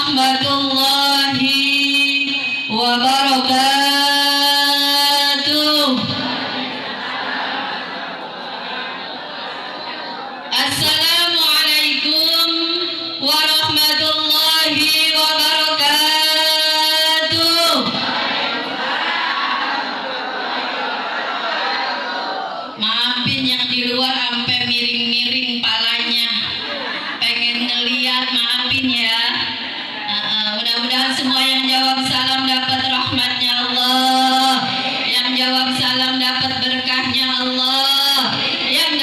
warahmatullahi wabarakatuh. Assalamualaikum warahmatullahi wabarakatuh. Maafin yang di luar sampai miring-miring palanya, pengen ngeliat, maafin ya. Mudah-mudahan semua yang jawab salam dapat rahmatnya Allah, yang jawab salam dapat berkahnya Allah, yang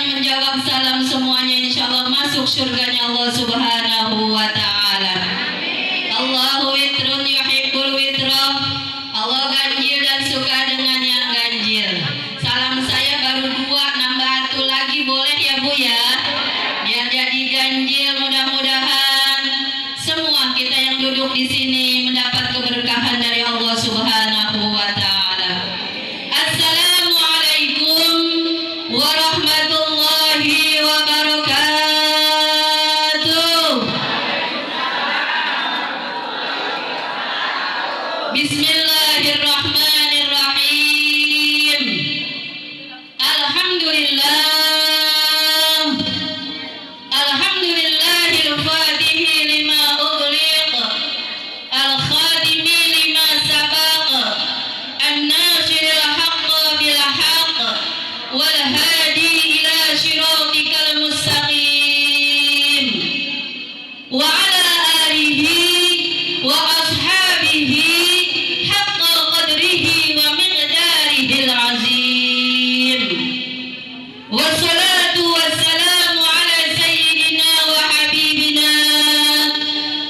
menjawab salam semuanya insyaallah masuk surganya Allah Subhanahu wa ta'ala. Allahu witrun yuhibbul witra. Allah ganjil dan suka dengan yang ganjil. Salam saya baru 2, nambah 1 lagi boleh ya Bu ya, biar jadi ganjil. Mudah-mudahan semua kita yang duduk di sini mendapat keberkahan dari Allah Subhanahu wa ta'ala. Assalamualaikum warahmatullahi wabarakatuh. Bismillahirrahmanirrahim. Alhamdulillah. Alhamdulillahil fatihi lima ughliq, al-khatimi lima sabaq, an-nasiril haqqa bil haqq, wal hadi ila siratikal mustaqim, wa ala alihi wa ashabihi haqqa qadrihi wa miqdarihil azim. Wassalatu wassalamu ala sayyidina wa habibina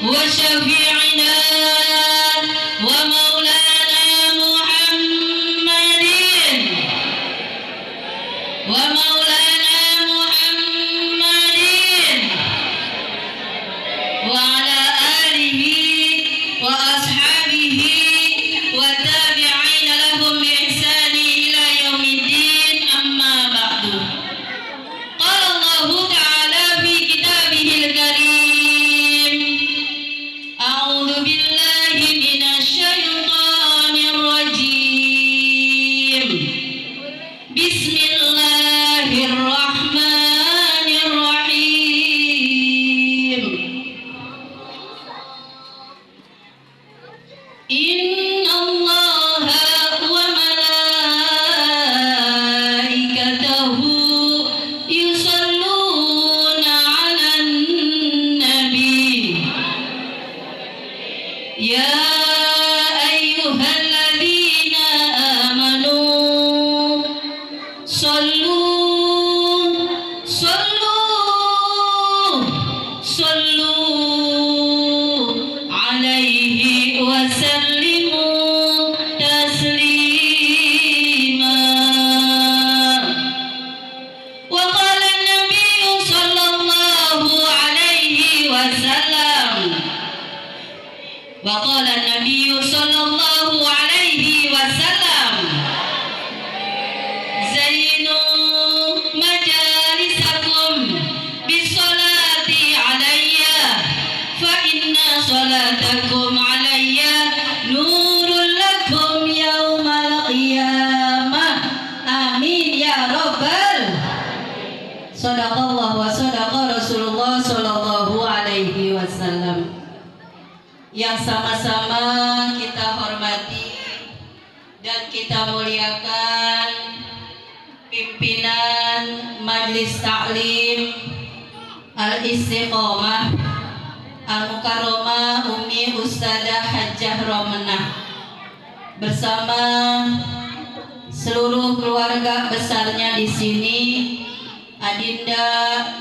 wa syafi'ina wa maulana Muhammadin wa maulana Muhammadin wa ala alihi wa ashabihi wa tabi'ina lahum bi ihsani ila yaumiddin, amma ba'du. Qala Allahu ta'ala fi kitabihil karim, a'udzu billahi minasy syaithanir rajim. Bismillahirrahmanirrahim. Inna Allaha wa malaikatahu yusalluna 'alan nabi. Ya ayyuhalladzina amanu sallu alaihi wa sallimu taslima. Wa qala an-nabiyyu sallallahu alaihi wasallam, wa qala an-nabiyyu sallallahu alaihi wasallam, zainu majalisakum bisolati alayya fa inna solatakum alayya nurul lakum yaumal qiyamah. Amin ya rabbal. Sadaqallah wa sadaqa Rasulullah sallallahu alaihi wasallam. Yang sama-sama kita hormati dan kita muliakan pimpinan Majelis Ta'lim Al-Istiqomah Al-Mukarramah Umi Ustadzah Hajjah Romanah bersama seluruh keluarga besarnya di sini, Adinda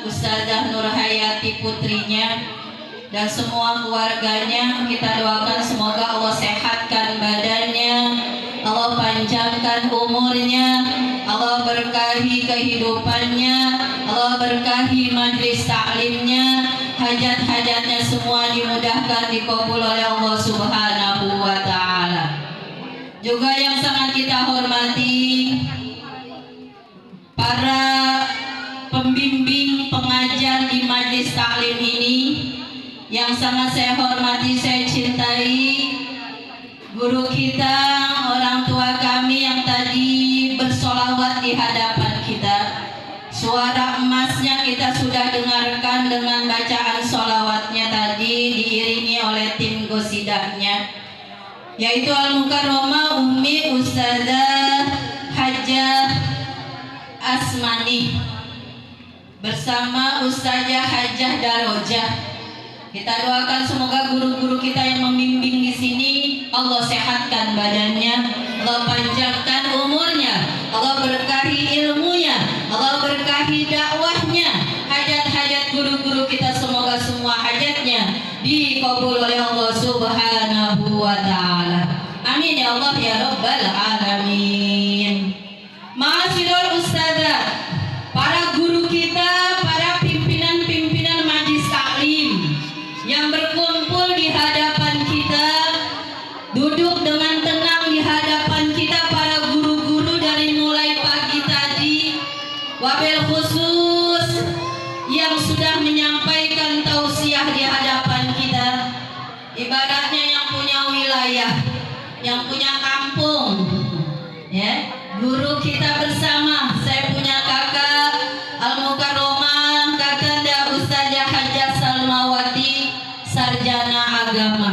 Ustadzah Nurhayati putrinya dan semua keluarganya. Kita doakan semoga Allah sehatkan badannya, Allah panjangkan umurnya, Allah berkahi kehidupannya, Allah berkahi majelis taklimnya, hajat-hajatnya semua dimudahkan, dikabul oleh Allah Subhanahu wa ta'ala. Juga yang sangat kita hormati para pembimbing pengajar di majelis taklim ini, yang sangat saya hormati, saya cintai, guru kita, orang tua kami yang tadi bersolawat di hadapan kita. Suara emasnya kita sudah dengarkan dengan bacaan solawatnya tadi, diiringi oleh tim gosidahnya, yaitu Al-Mukarramah Ummi Ustazah Hajjah Asmani bersama Ustazah Hajjah Darojah. Kita doakan semoga guru-guru kita yang membimbing di sini Allah sehatkan badannya, Allah panjangkan umurnya, Allah berkahi ilmunya, Allah berkahi dakwahnya. Hajat-hajat guru-guru kita semoga semua hajatnya dikabul oleh Allah Subhanahu wa taala. Amin ya Allah ya rabbal alamin. Ma'asyiral ustadzat, para guru kita, para pimpinan-pimpinan majlis taklim yang berkumpul di hadapan kita, duduk dengan tenang di hadapan kita, para guru-guru dari mulai pagi tadi, wabil khusus yang sudah menyampaikan tausiah di hadapan kita, ibaratnya yang punya wilayah, yang punya kampung, ya, guru kita bersama. Saya punya kakak Al-Mukarramah Kakanda Ustazah Hajjah Salmawati, sarjana agama.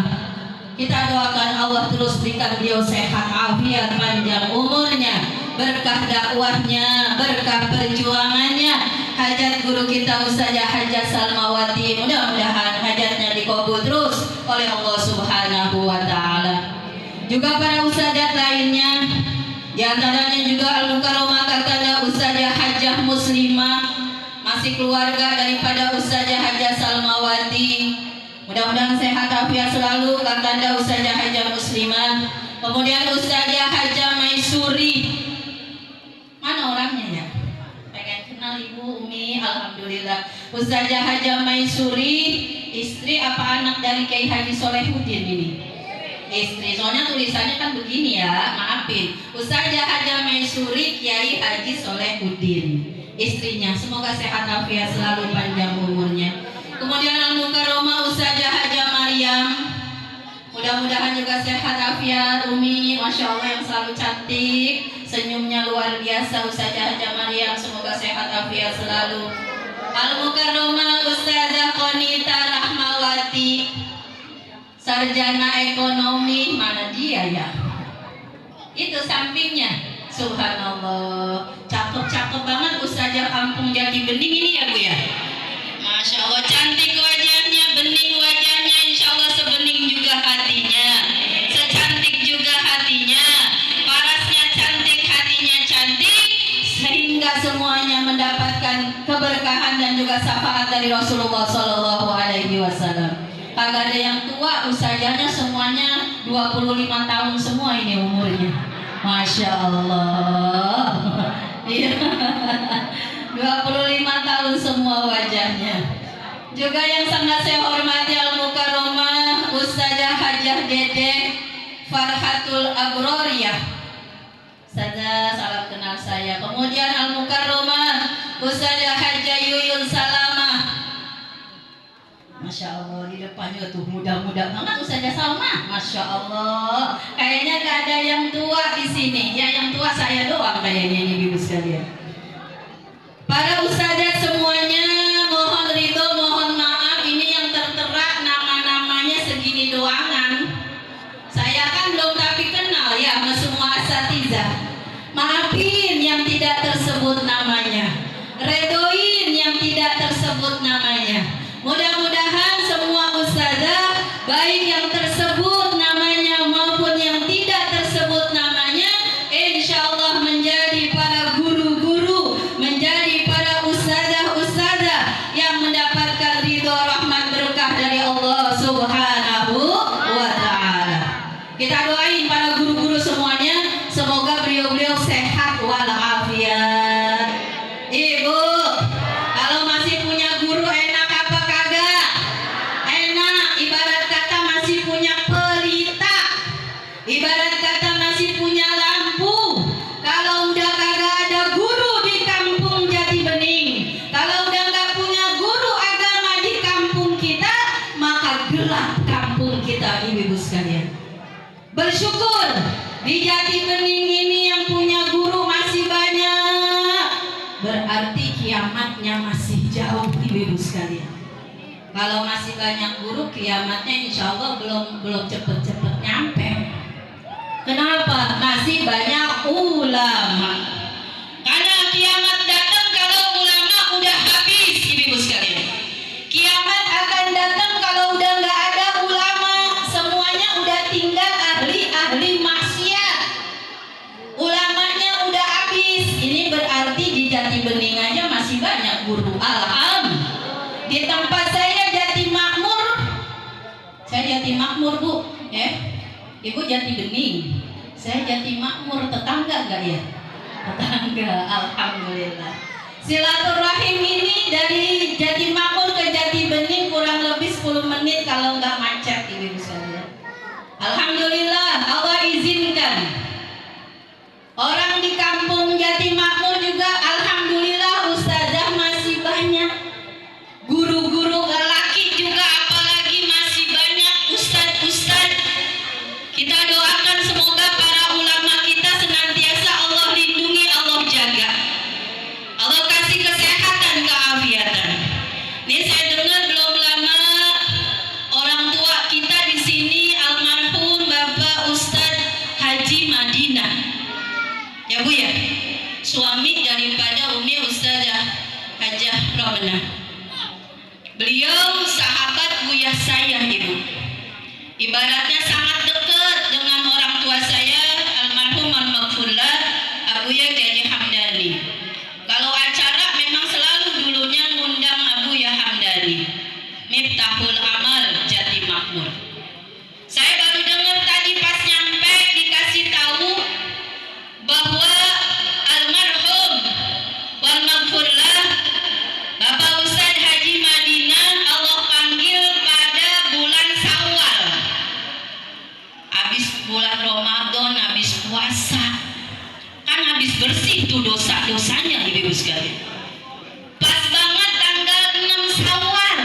Kita doakan Allah terus berikan beliau sehat, afiat, panjang umurnya, berkah dakwahnya, berkah perjuangannya. Hajat guru kita Ustazah Hajjah Salmawati, mudah-mudahan hajatnya dikabul terus oleh Allah Subhanahu wa taala. Juga para ustazat lainnya, di antaranya juga Al-Mukarramah Kakanda Ustazah Hajjah Muslimah, masih keluarga daripada Ustazah Hajjah Salmawati. Mudah-mudahan sehat afiat selalu Kakanda Ustazah Hajjah Muslimah. Kemudian Ustazah Hajjah Maisuri. Mana orangnya ya? Pengen kenal Ibu Umi, alhamdulillah. Ustazah Hajjah Maisuri, istri apa anak dari Kiai Haji Solehuddin ini? Istri, soalnya tulisannya kan begini ya, maafin. Ustazah Hajjah Maisuri Kiai Haji Solehuddin, istrinya. Semoga sehat afiat selalu, panjang umurnya. Kemudian Al-Mukarramah Ustazah Hajjah Maryam, mudah-mudahan juga sehat afiat. Umi, masya Allah yang selalu cantik, senyumnya luar biasa. Ustazah Hajjah Maryam, semoga sehat afiat selalu. Al-Mukarramah Ustazah Qonita Rahmawati, sarjana ekonomi. Mana dia ya? Itu sampingnya. Subhanallah, cakep-cakep banget Ustazah kampung Jati Bening ini ya Bu ya. Masya Allah, cantik wajahnya, bening wajahnya, insya Allah sebening juga hatinya, secantik juga hatinya, parasnya cantik, hatinya cantik, sehingga semuanya mendapatkan keberkahan dan juga syafaat dari Rasulullah Shallallahu Alaihi Wasallam. Kagak ada yang tua, ustazahnya semuanya 25 tahun semua ini umurnya. Masya Allah. Iya. 25 tahun semua wajahnya. Juga yang sangat saya hormati Al-Mukarramah Ustazah Hajjah Dede Farhatul Abroriyah. Ustazah, salam kenal saya. Kemudian Al-Mukarramah Ustazah Hajjah Yuyun Salamah. Masya Allah, di depannya tuh muda-muda banget Ustazah Salma. Masya Allah, kayaknya gak ada yang tua di sini. Ya yang tua saya doang kayaknya ini ibu sekalian. Para ustazah semuanya, mohon ridho, mohon maaf, ini yang tertera nama-namanya segini doangan. Saya kan belum tapi kenal ya sama semua asatizah. Maafin yang tidak tersebut namanya, redoin yang tidak tersebut namanya. Mudah-mudahan semua ustazah, baik yang tersebut namanya maupun yang tidak tersebut namanya, insya Allah menjadi para guru-guru, menjadi para ustazah-ustazah jauh ibu-ibu sekalian. Kalau masih banyak guru, kiamatnya insya Allah belum cepet-cepet nyampe. Kenapa? Masih banyak ulama. Karena kiamat datang kalau ulama udah habis, ibu-ibu sekalian. Kiamat akan datang kalau udah nggak ada ulama, semuanya udah tinggal ahli-ahli maksiat. Ulamanya udah habis. Ini berarti di Jati Bening aja masih banyak guru. Di tempat saya Jati Makmur, saya Jati Makmur bu, ibu Jati Bening, saya Jati Makmur, tetangga nggak ya? Tetangga, alhamdulillah. Silaturahim ini dari Jati Makmur ke Jati Bening kurang lebih 10 menit kalau nggak macet, ibu sekalian. Alhamdulillah, Allah izinkan. Orang di kampung Jati Makmur juga alhamdulillah ustazah masih banyak. Guru-guru lelaki juga apalagi masih banyak ustaz-ustaz. Kita doakan semoga para ulama kita senantiasa Allah lindungi, Allah jaga. Allah kasih kesehatan, keafiatan. Ini saya dengar belum lama orang tua kita di sini almarhum Bapak Ustadz Haji Madinah. Ya Bu ya, suami daripada Umi Ustazah Hajah Romanah. Beliau sahabat buyah saya, ibu. Ibaratnya sangat dekat dengan orang tua saya almarhum al-maghfurlah Abuya Jaji Hamdani. Kalau acara memang selalu dulunya ngundang Abuya Hamdani. Miftahul Amal Jati Makmur. Saya baru dengar tadi pas nyampe dikasih tahu bahwa almarhum wal maghfurlah Bapak Ustadz Haji Madinah Allah panggil pada bulan Syawal. Habis bulan Ramadan, habis puasa. Kan habis bersih tuh dosa-dosanya ibu-ibu sekalian. Pas banget tanggal 6 Syawal.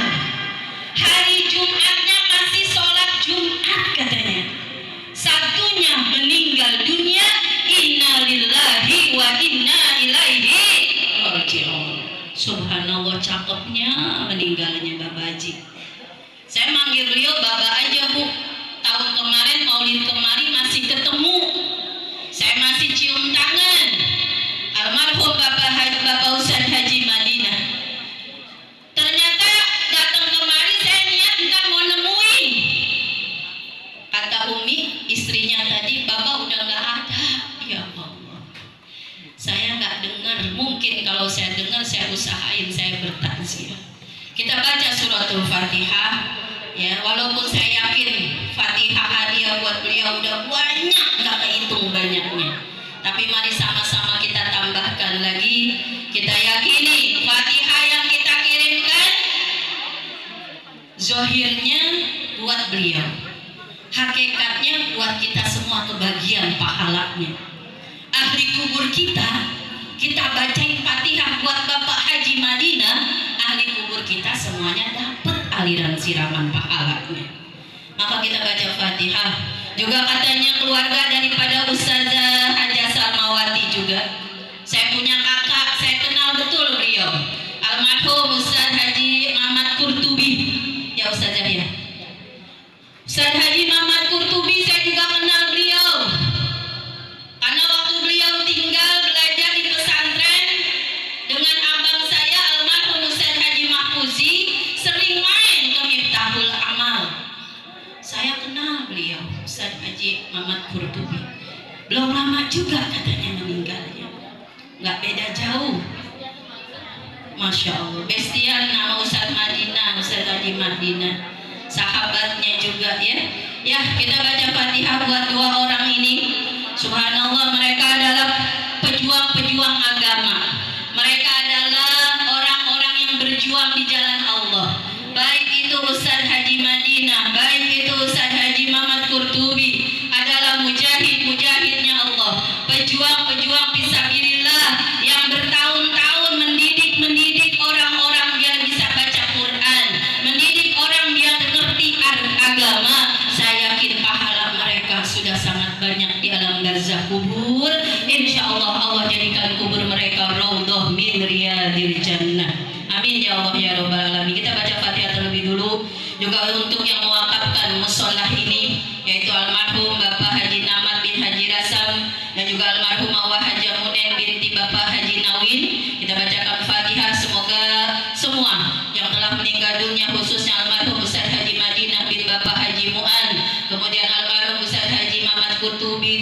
Hari Jumatnya masih sholat Jumat katanya. Sabtunya meninggal dunia. Inna lillahi wa inna ilaihi raji'un. Subhanallah, cakepnya meninggalnya Bapak Haji. Saya manggil beliau Bapak aja Bu. Tahun kemarin Maulid kemarin masih ketemu. Saya masih cium tangan. Almarhum Bapak Ustadz Haji Madinah. Ternyata datang kemarin saya niat ntar mau nemuin. Kata Umi istrinya tadi, Bapak udah nggak ada. Ya Allah. Saya nggak dengar. Mungkin kalau saya dengar saya usahain saya bertakziah. Kita baca suratul Fatihah. Ya, walaupun saya yakin Fatihah hadiah buat beliau udah banyak, nggak kehitung banyaknya. Tapi mari sama-sama kita tambahkan lagi. Kita yakini Fatihah yang kita kirimkan zohirnya buat beliau, hakikatnya buat kita semua kebagian pahalanya. Ahli kubur kita bacain Fatihah buat Bapak Haji Madinah, ahli kubur kita semuanya dapat aliran siraman pahalanya. Maka kita baca Fatihah. Juga katanya keluarga daripada Ustazah Hajah Salmawati juga. Saya punya kakak, saya kenal betul beliau. Almarhum Ustaz Haji Muhammad Kurtubi. Ya Ustazah ya. Ustaz Haji Muhammad Kurtubi saya juga kenal beliau. Karena waktu beliau tinggal belajar di pesantren dengan abang saya almarhum Ustaz Haji Mahfuzi, sering main ke Miftahul Amal. Saya kenal beliau, Ustaz Haji Muhammad Kurtubi. Belum lama juga katanya meninggalnya. Nggak beda jauh. Masya Allah. Bestian nama Ustaz Madinah, Ustaz Haji Madinah. Sahabatnya juga ya. Ya, kita baca Fatihah buat dua orang ini. Subhanallah, mereka adalah pejuang-pejuang agama. Mereka adalah orang-orang yang berjuang di jalan Allah. Baik itu Ustaz Haji Madinah, baik itu Ustaz Haji Muhammad Kurtubi, adalah mujahid-mujahidnya Allah, pejuang-pejuang fisabilillah yang bertahun-tahun mendidik orang-orang biar bisa baca Quran, mendidik orang biar mengerti agama. Saya yakin pahala mereka sudah sangat banyak di alam barzakh kubur. Insya Allah Allah jadikan kubur mereka raudhah min riyadil jannah. Amin ya Allah. ya Rabbal Alamin. Kita baca Fatihah terlebih dulu. Juga untuk yang mewakafkan musola ini, yaitu almarhum Bapak Haji Namat bin Haji Rasam dan juga almarhumah Haji Munen binti Bapak Haji Nawin. Kita bacakan Fatihah, semoga semua yang telah meninggal dunia, khususnya almarhum Ustaz Haji Madinah bin Bapak Haji Mu'an, kemudian almarhum Ustaz Haji Mamat Kutubi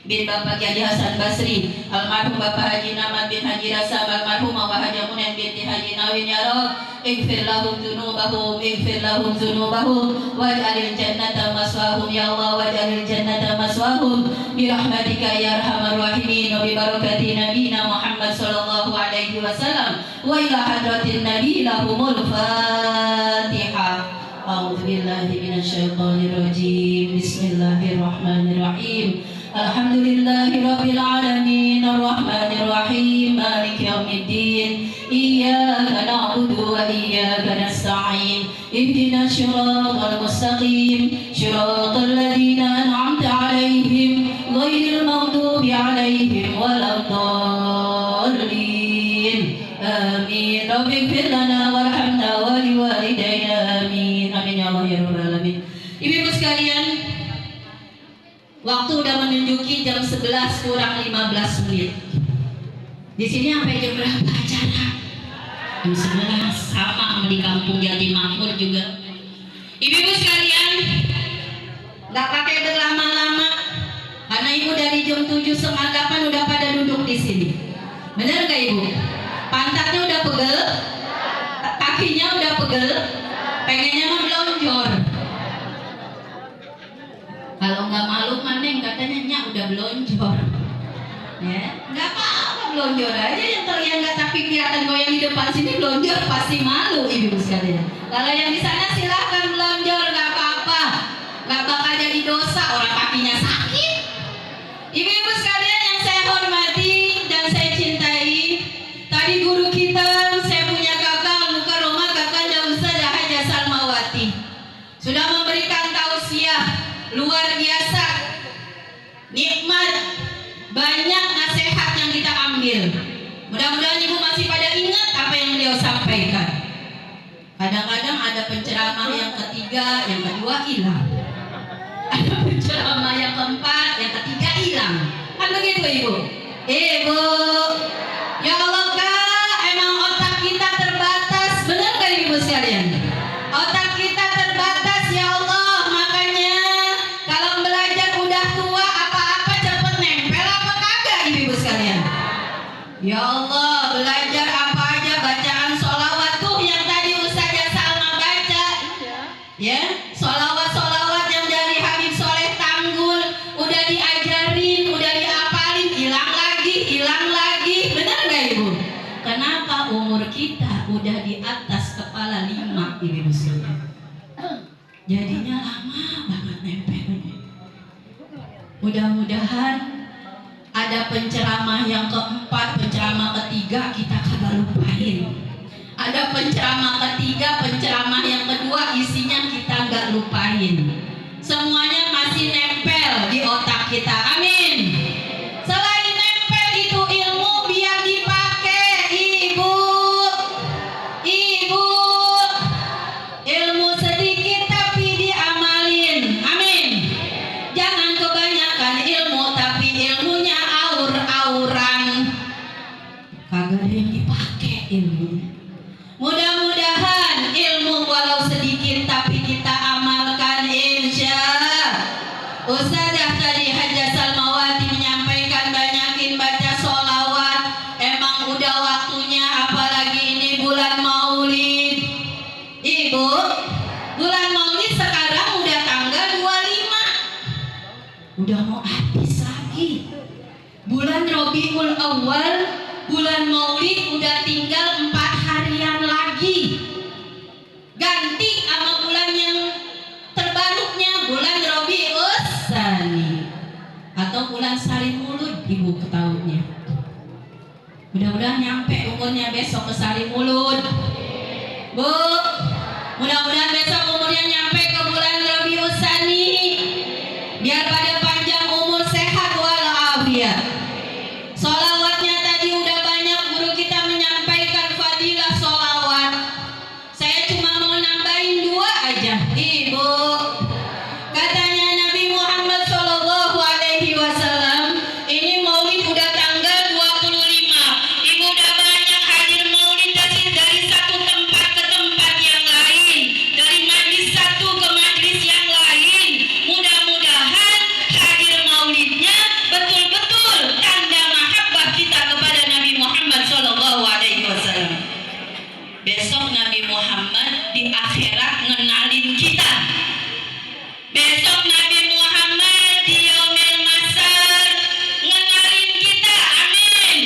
bin Bapak Haji Hasan Basri, almarhum Bapak Haji Namat bin Haji Rasam, almarhumah Haji Munen binti Haji Nawin. Ya Rabb, ighfir lahum dzunubahum, ighfir lahum dzunubahum, waj'alil jannata maswahum ya Allah, waj'alil jannata maswahum bi rahmatika ya arhamar rahimin, wa bi barakati nabiyina Muhammad sallallahu alaihi wasallam, wa ila hadratin nabi lahumul Fatihah. A'udzu billahi minasyaitonir rajim. Bismillahirrahmanirrahim. Alhamdulillahi rabbil alamin, arrahmanir rahim, maliki yaumiddin. Iyyaka na'budu wa iyyaka nasta'in. Ihdinas siratal mustaqim, siratal ladzina an'amta 'alaihim, ghairil maghdubi 'alaihim waladdallin. Amin. Rabbighfir lana warhamna wa liwalidayna. Amin. Amin ya Allah ya rabbal alamin. Ibu-ibu sekalian, waktu udah menunjuki jam 11 kurang 15 menit. Di sini sampai jam berapa acara? Jam 11, sama di kampung Jati Makmur juga. Ibu-ibu sekalian, nggak pakai berlama-lama, karena ibu dari jam 7:30 udah pada duduk di sini. Benar nggak ibu? Pantatnya udah pegel, kakinya udah pegel, pengennya mah belonjor. Kalau nggak malu maneng katanya nyak udah belonjor, ya nggak apa-apa, belonjor aja yang terlihat nggak, tapi kelihatan goyang di depan sini belonjor pasti malu ibu sekalian. Kalau yang di sana silahkan belonjor, nggak apa-apa, nggak bakal jadi dosa, orang kakinya sakit. Ibu-ibu sekalian yang saya hormati dan saya cintai, tadi guru kita, saya punya kakak Mukarramah, kakak Ustazah Haja Salmawati sudah memberikan tausiah luar biasa, nikmat, banyak nasihat yang kita ambil. Mudah-mudahan ibu masih pada ingat apa yang beliau sampaikan. Kadang-kadang ada penceramah yang ketiga, yang kedua hilang. Ada penceramah yang keempat, yang ketiga hilang. Kan begitu ibu? Ibu, ya Allah Kak, emang otak kita terbatas. Benar kan ibu sekalian? Otak kita terbatas ya Allah, makanya kalau belajar udah tua apa-apa cepet nempel apa kagak ibu sekalian? Ya Allah, belajar apa aja, bacaan sholawat tuh yang tadi Ustazah Salma baca, ya, sholawat-sholawat yang dari Habib Soleh Tanggul udah diajarin, udah diapalin, hilang lagi, benar nggak ibu? Kenapa? Umur kita udah di atas kepala 5 ibu sekalian, jadinya lama banget nempelnya. Mudah-mudahan ada penceramah yang keempat, penceramah ketiga kita kagak lupain. Ada penceramah ketiga, penceramah yang kedua, isinya kita nggak lupain. Semuanya masih nempel di otak kita. Amin. Selain nempel itu ilmu biar dipakai ibu. Ilmu sedikit tapi diamalin. Amin. Jangan kebanyakan ilmu tapi ilmunya aur-auran, kagak ada yang dipakai ilmu. Mudah-mudahan ilmu walau sedikit tapi kita amalkan, insya. Ustazah tadi Haja Salmawati menyampaikan banyakin baca sholawat. Emang udah waktunya, apalagi ini bulan Maulid ibu. Bulan Maulid sekarang udah tanggal 25, udah mau habis lagi. Bulan Rabiul Awal, bulan Maulid udah tinggal 4 harian lagi. Ganti sama bulan yang terbarunya, bulan Rabiul Tsani atau bulan Sari Mulud ibu ketahuinya. Mudah-mudahan nyampe umurnya besok ke Sari Mulud, bu. Mudah-mudahan besok umurnya nyampe ke bulan Rabiul Tsani, biar pada panjang umur, sehat walafiat. Sholawatnya tadi udah banyak guru kita menyampaikan fadilah Besok Nabi Muhammad di akhirat ngenalin kita. Besok Nabi Muhammad di yaumil mahsyar ngenalin kita. Amin.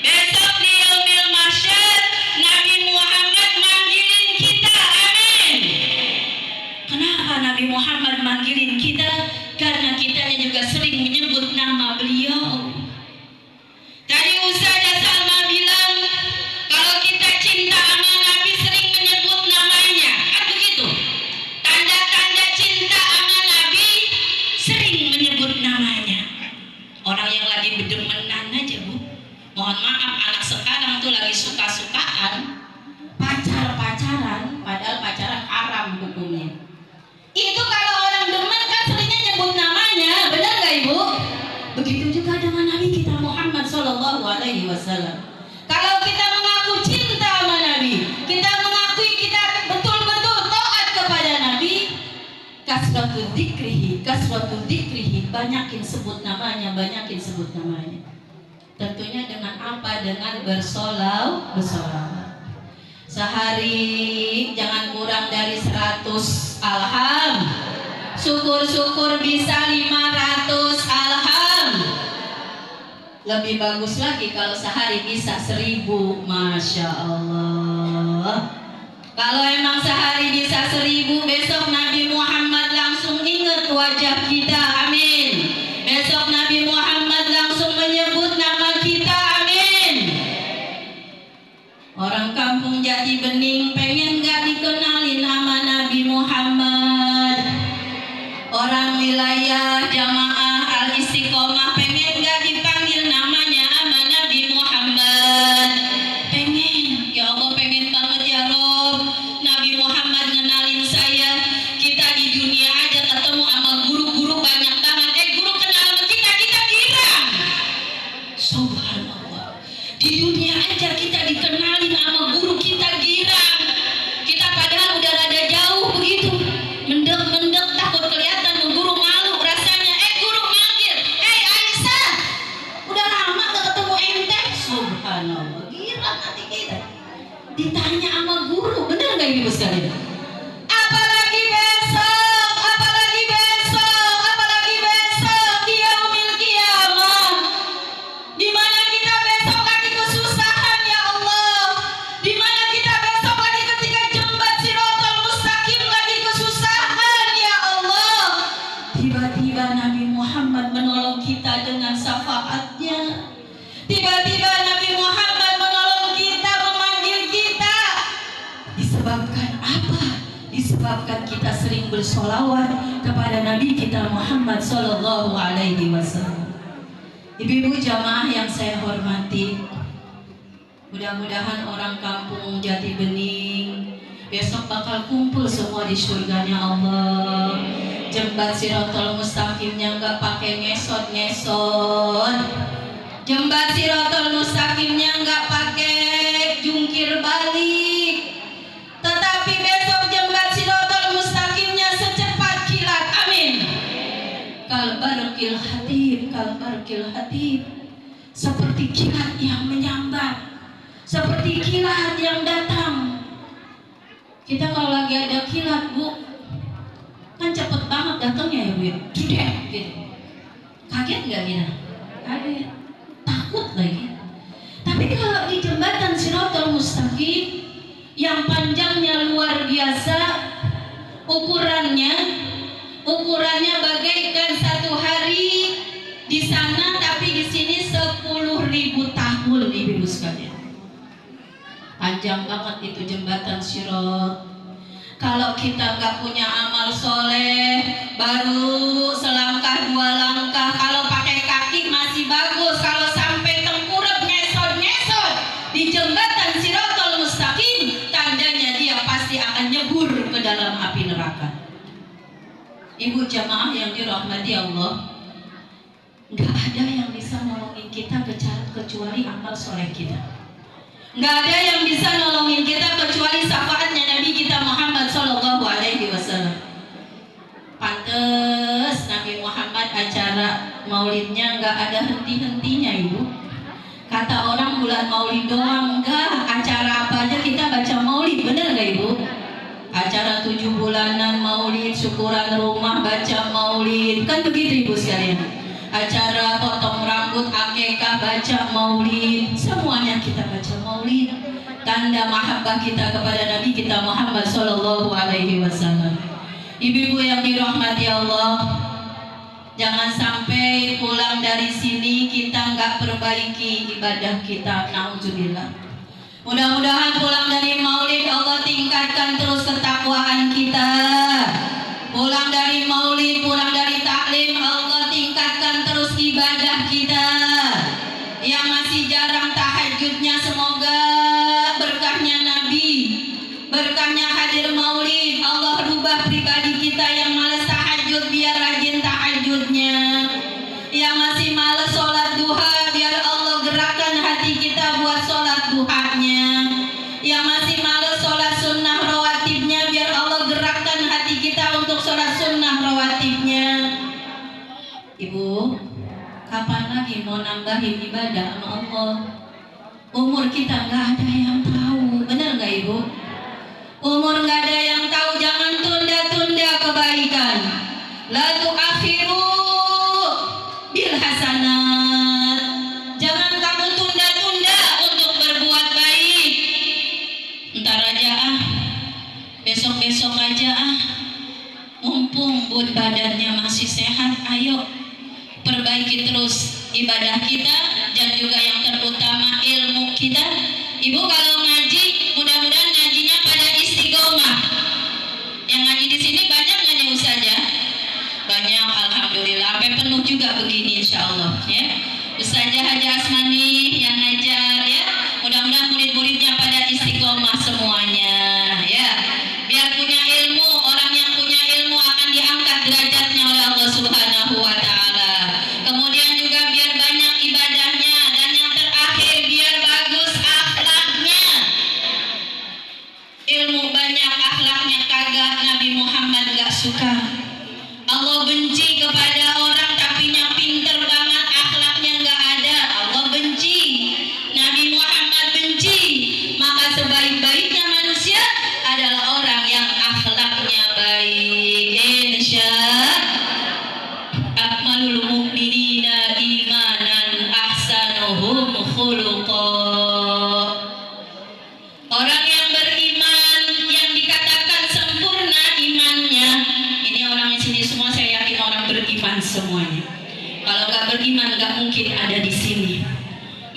Besok di yaumil mahsyar Nabi Muhammad manggilin kita. Amin. Kenapa Nabi Muhammad manggilin kita? Karena kitanya juga sering menyebut nama beliau. Tadi Ustazah Salma bilang kalau kita cinta sama Nabi sering menyebut namanya, kan begitu? Tanda-tanda cinta sama Nabi sering menyebut namanya. Orang yang lagi berdemenan aja, Bu. Mohon maaf, anak sekarang tuh lagi suka-sukaan, pacaran, padahal pacaran haram hukumnya. Itu kalau orang demen kan seringnya nyebut namanya, benar gak Ibu? Begitu juga dengan Nabi kita Muhammad Sallallahu Alaihi Wasallam. Kalau kita mengaku cinta sama Nabi, kita mengakui kita betul-betul taat kepada Nabi, kasratul dzikrihi, banyakin sebut namanya. Tentunya dengan apa? Dengan bersolawat. Sehari jangan kurang dari 100 alham. Syukur-syukur bisa 500 alham. Lebih bagus lagi kalau sehari bisa 1000. Masya Allah. Kalau emang sehari bisa 1000, besok Nabi Muhammad langsung ingat wajah kita. Amin. Besok Nabi Muhammad langsung menyebut nama kita. Amin. Orang kampung Jati Bening pengen gak dikenalin nama Nabi Muhammad. Orang wilayah Jamaah Al-Istiqomah pengen gak dipanggil namanya sama Nabi Muhammad. Pengen, ya Allah pengen banget ya Rob. Nabi Muhammad ngenalin saya. Kita di dunia aja ketemu sama guru-guru banyak banget. Guru kenal sama kita girang. Subhanallah. Di dunia aja kita dikenalin sama guru kita girang. Kita padahal udah rada jauh begitu. Mendek takut kelihatan, guru malu rasanya. Guru manggil, Aisyah, udah lama gak ketemu ente. Subhanallah, girang hati kita. Ditanya sama guru, bener gak Ibu sekalian? Apalagi besok di yaumil qiyamah, dimana kita besok lagi kesusahan ya Allah, dimana kita besok lagi ketika jembat Siratal Mustaqim lagi kesusahan ya Allah. Tiba-tiba Nabi Muhammad menolong kita dengan syafaatnya. Tiba-tiba Nabi Muhammad menolong kita, memanggil kita. Disebabkan apa? Disebabkan kita sering bersolawat kepada Nabi kita Muhammad Sallallahu Alaihi Wasallam. Ibu-ibu jamaah yang saya hormati, mudah-mudahan orang kampung Jati Bening besok bakal kumpul semua di surganya Allah. Jembat Siratal Mustaqimnya nggak pakai ngesot-ngesot. Jembat Siratal Mustaqimnya nggak pakai jungkir balik. Tetapi besok jembat Siratal Mustaqimnya secepat kilat. Amin. Kalbarqil hatib, seperti kilat yang menyambar, seperti kilat yang datang. Kita kalau lagi ada kilat, Bu, kan cepet banget datangnya ya Bu ya. Jedek gitu. Kaget nggak kita? Kaget, takut lagi. Tapi kalau di jembatan Siratal Mustaqim yang panjangnya luar biasa, ukurannya bagaikan 1 hari di sana, tapi di sini 10.000 tahun Ibu sekalian. Panjang banget itu jembatan Sirat. Kalau kita nggak punya amal soleh, baru selangkah 2 langkah. Kalau pakai kaki masih bagus. Kalau sampai tengkurap ngesot-ngesot di jembatan Siratal Mustaqim, tandanya dia pasti akan nyebur ke dalam api neraka. Ibu jamaah yang dirahmati Allah, nggak ada yang bisa nolongin kita kecuali amal soleh kita. Nggak ada yang bisa nolongin kita kecuali syafaatnya Nabi kita Muhammad Sallallahu Alaihi Wasallam. Pantes Nabi Muhammad acara maulidnya nggak ada henti-hentinya Ibu. Kata orang bulan maulid doang, enggak, acara apa aja kita 7 bulanan maulid, syukuran rumah, baca maulid. Kan begitu ibu sekalian. Acara potong rambut, akikah, baca maulid. Semuanya kita baca maulid. Tanda mahabbah kita kepada Nabi kita Muhammad Sallallahu Alaihi Wasallam. Ibu-ibu yang dirahmati Allah, jangan sampai pulang dari sini kita nggak perbaiki ibadah kita. Nauzubillah. Mudah-mudahan pulang dari maulid Allah tingkatkan terus ketakwaan kita. Pulang dari maulid, pulang dari taklim Allah tingkatkan terus ibadah kita. Yang masih jarang tahajudnya semoga berkahnya Nabi, berkahnya hadir maulid, Allah rubah pribadi kita yang malas tahajud biar rajin tahajudnya. Yang masih malas sholat duha biar Allah gerakkan hati kita buat sholat duhanya. Yang masih malas sholat sunnah rawatibnya biar Allah gerakkan hati kita untuk sholat sunnah rawatibnya. Ibu, kapan lagi mau nambahin ibadah sama Allah? Umur kita nggak ada yang tahu, benar nggak ibu? Umur nggak ada yang tahu, jangan tunda-tunda kebaikan. La tu'akhiru bil hasanat. Jangan kamu tunda-tunda untuk berbuat baik. Ntar aja besok-besok aja mumpung buat badannya masih sehat, ayo perbaiki terus ibadah kita dan juga yang terutama ilmu kita. Ibu kalau ngaji, mudah-mudahan ngajinya pada istiqomah. Yang ngaji di sini banyak nggak nih Ustazah? Banyak, alhamdulillah. Sampai penuh juga begini insya Allah ya. Ustazah Haja Asmani yang ngajar ya. Mudah-mudahan murid-muridnya pada istiqomah semuanya ya. Biar punya ilmu, orang yang punya ilmu akan diangkat derajatnya oleh Allah Subhanahu wa Ta'ala. Kemudian juga biar banyak ibadahnya, dan yang terakhir biar bagus akhlaknya. Ilmu banyak, akhlaknya kagak. Nabi Muhammad gak suka. Allah benci kepada orang tapinya pinter banget, akhlaknya gak ada. Allah benci, Nabi Muhammad benci. Maka sebaik-baiknya manusia adalah orang yang akhlaknya baik. Insya akmalul mu'minina imanan ahsanuhum khuluqa. Orang yang beriman, yang dikatakan sempurna imannya, ini orang di sini semua saya yakin orang beriman semuanya. Kalau nggak beriman nggak mungkin ada di sini.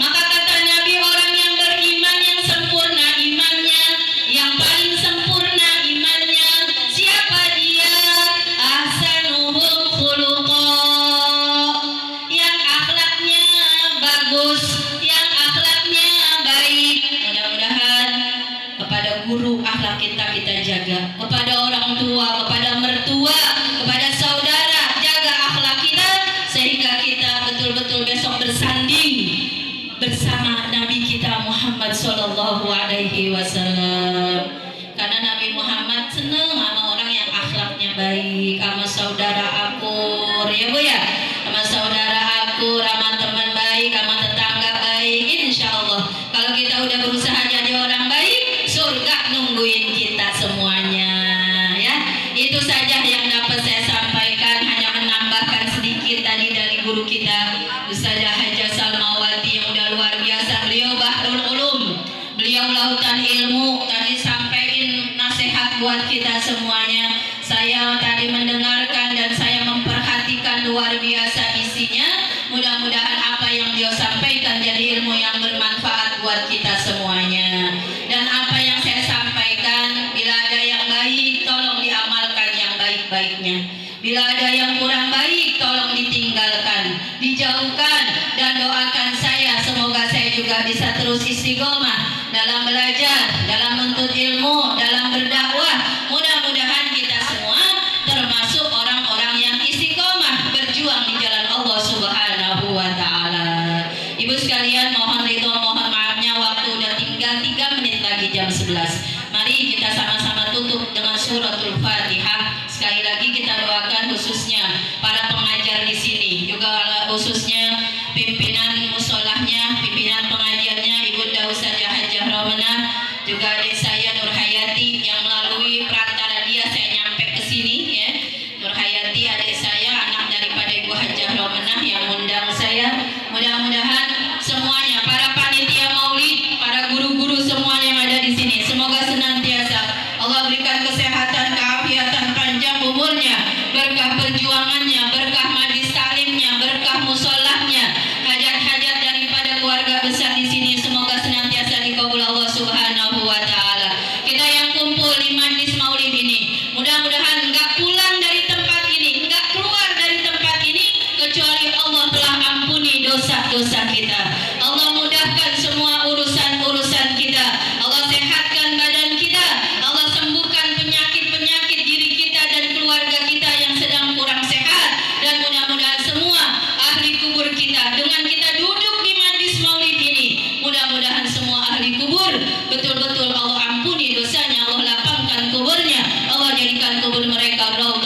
Maka kata Nabi, orang yang beriman yang sempurna imannya, yang paling sempurna imannya, siapa dia? Ahsanuhum khuluqa. Yang akhlaknya bagus, yang akhlaknya baik. Mudah-mudahan kepada guru akhlak kita jaga, kepada orang tua, kepada mertua, kepada saudara, jaga akhlak kita sehingga kita betul-betul besok bersanding bersama Nabi kita Muhammad Sallallahu Alaihi Wasallam. Karena Nabi Muhammad senang sama orang yang akhlaknya baik, sama saudara akur, ya bu ya, sama saudara akur, sama teman baik, sama tetangga baik. Insya Allah kalau kita udah berusaha jadi orang baik, surga nungguin kita semuanya ya. Itu saja yang dapat saya sampaikan, hanya menambahkan sedikit tadi dari guru kita Ustazah Haja Salmawati yang udah luar biasa. Beliau bahrul ulum, beliau lautan ilmu. Tadi sampaikan nasihat buat kita semuanya. Saya tadi mendengarkan dan saya memperhatikan luar biasa isinya. Mudah-mudahan apa yang beliau sampaikan jadi ilmu yang bermanfaat buat kita semuanya. Dan apa yang saya sampaikan, bila ada yang baik tolong diamalkan yang baik-baiknya. Bila ada yang kurang baik tolong ditinggalkan, dijauhkan, dan doakan saya semoga saya juga bisa terus istiqomah dalam belajar, dalam menuntut ilmu, dalam berdakwah. Mudah-mudahan kita semua termasuk orang-orang yang istiqomah berjuang di jalan Allah Subhanahu wa Ta'ala. Ibu sekalian, mohon ridho, mohon maafnya, waktu udah tinggal 3 menit lagi jam 11. Mari kita sama-sama tutup dengan suratul Fatihah. Sekali lagi kita doakan khususnya para pengajar di sini, juga khususnya pimpinan musolahnya, pimpinan pengajarnya Ibunda Ustazah Hajah Romana, juga adik saya Nur Hayati yang melalui perantara dia saya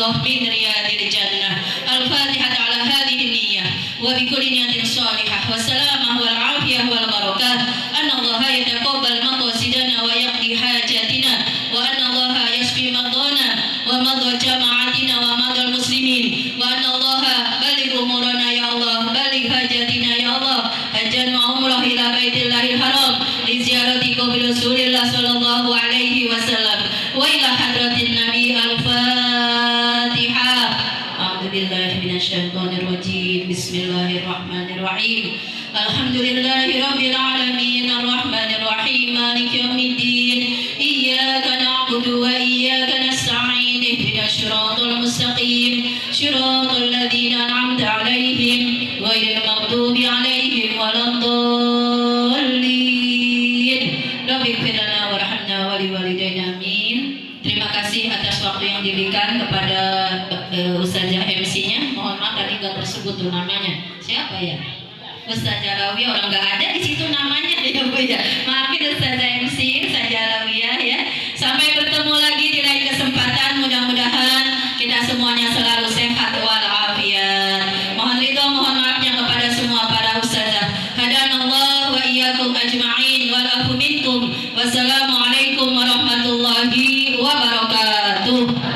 rawdah min riyadil jannah. Al-Fatihah ala hadhihi niyyah wa bi kulli niyatin shalihah wa salamah wal afiyah wal barakah. Anna Allah yataqabbal maqasidana wa yaqdi hajatina wa anna Allah yashfi madana wa madha jama'atina wa madha muslimin wa anna Allah baligh umurana ya Allah, baligh hajatina ya Allah, hajjan wa umrah ila baitillahil haram li ziyarati qabri Rasulillah sallallahu alaihi wasallam wa ila hadratin nabi. Al-Fatihah. A'udzu billahi minasyaitonir rajim. Bismillahirrahmanirrahim. Alhamdulillahi rabbil alamin arrahmanir rahim maliki yaumiddin. Iyyaka na'budu wa iyyaka nasta'in. Ihdinas siratal mustaqim. Siratal ladzina an'amta 'alaihim ghairil maghdubi 'alaihim waladdallin. Rabbighfir lana warhamna wa liwalidayna amin. Terima kasih atas waktu yang diberikan kepada Ustazah MC-nya. Mohon maaf tadi nggak tersebut tuh namanya. Siapa ya? Ustazah Rawiyah, orang nggak ada di situ namanya ya Bu ya. Maafin Ustazah MC, Ustazah Rawiyah ya. Sampai bertemu lagi di lain kesempatan. Mudah-mudahan kita semuanya selalu sehat walafiat. Mohon ridho, mohon maafnya kepada semua para ustazah. Hadanallah wa iyyakum ajma'in wal afu minkum. Wassalamualaikum warahmatullahi wabarakatuh.